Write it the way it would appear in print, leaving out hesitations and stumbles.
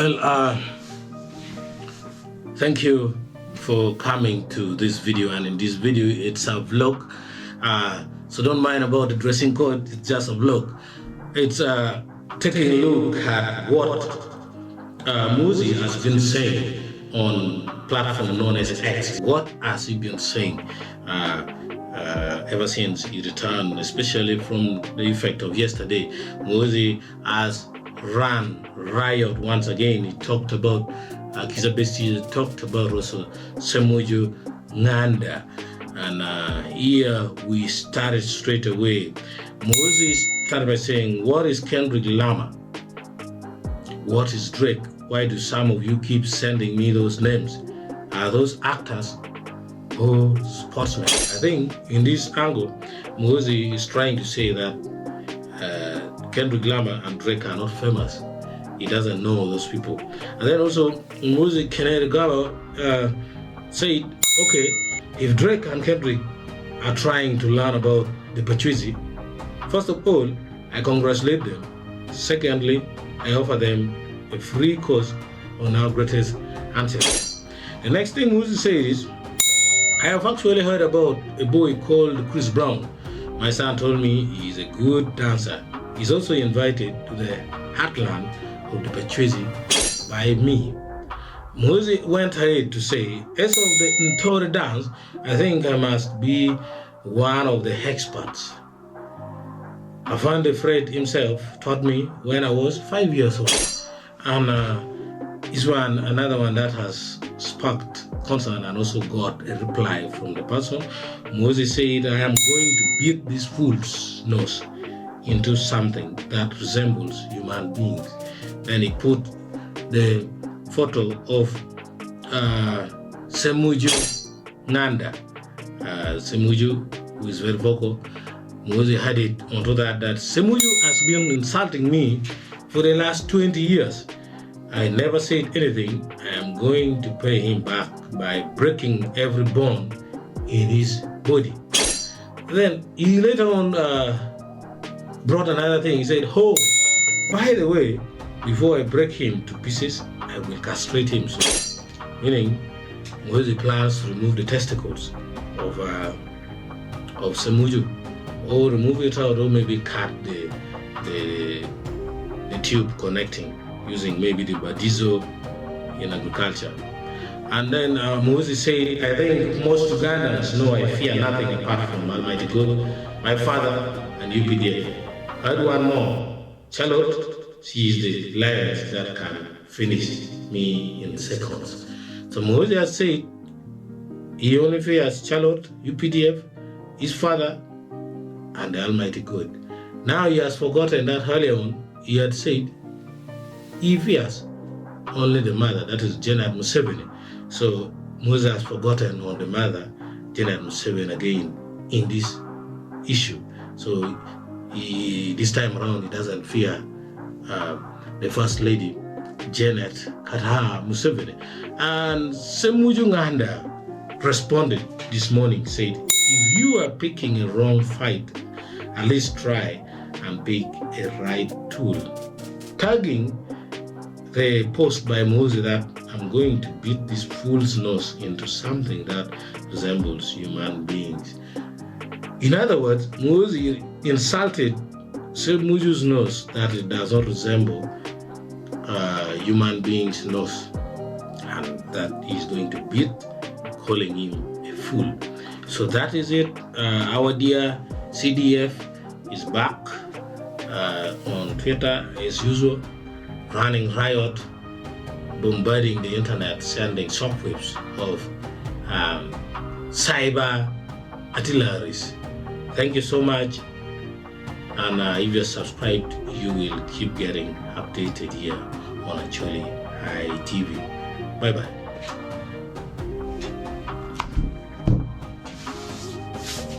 Well, thank you for coming to this video, and in this video it's a vlog, so don't mind about the dressing code. It's just a vlog. It's taking a look at what Muhoozi has been saying on platform known as X. What has he been saying ever since he returned, especially from the effect of yesterday? Muhoozi has ran riot once again. He talked about Kizabesti, talked about also Ssemujju, NgandA, and here we started straight away. Muhoozi started by saying, what is Kendrick Lamar? What is Drake? Why do some of you keep sending me those names? Are those actors or sportsmen? I think in this angle, Muhoozi is trying to say that Kendrick Lamar and Drake are not famous. He doesn't know those people. And then also, Muhoozi Kenegalo said, okay, if Drake and Kendrick are trying to learn about the Pachuizi, first of all, I congratulate them. Secondly, I offer them a free course on our greatest ancestors. The next thing Muhoozi says is, I have actually heard about a boy called Chris Brown. My son told me he is a good dancer. He's also invited to the heartland of the Pachuizi by me. Muhoozi went ahead to say, as of the Ntori dance, I think I must be one of the experts. Afande Fred himself taught me when I was 5 years old. And is another one that has sparked concern and also got a reply from the person. Muhoozi said, I am going to beat this fool's nose into something that resembles human beings. Then he put the photo of Ssemujju NgandA. Ssemujju, who is very vocal. Muhoozi had it onto that Ssemujju has been insulting me for the last 20 years. I never said anything. I am going to pay him back by breaking every bone in his body. Then he later on brought another thing. He said, oh, by the way, before I break him to pieces, I will castrate him. So, meaning, Muhoozi plans to remove the testicles of Ssemujju, or remove it out, or maybe cut the tube connecting, using maybe the Bagisu in agriculture. And then Muhoozi said, I think most Ugandans know I fear nothing apart from Almighty God, my Father, and UPDF. I had one more. Charlotte, she is the lioness that can finish me in seconds. So Muhoozi has said he only fears Charlotte, UPDF, his father, and the Almighty God. Now he has forgotten that earlier on he had said he fears only the mother, that is Janet Museveni. So Muhoozi has forgotten on the mother, Janet Museveni, again in this issue. So this time around he doesn't fear the First Lady, Janet Kataha Museveni. And Ssemujju NgandA responded this morning, said, if you are picking a wrong fight, at least try and pick a right tool. Tagging the post by Muhoozi that I'm going to beat this fool's nose into something that resembles human beings. In other words, Muhoozi insulted Ssemujju's nose that it does not resemble human being's nose, and that he's going to beat, calling him a fool. So that is it. Our dear CDF is back on Twitter as usual, running riot, bombarding the internet, sending shockwaves of cyber artilleries. Thank you so much. And if you're subscribed, you will keep getting updated here on Acholi TV. Bye bye.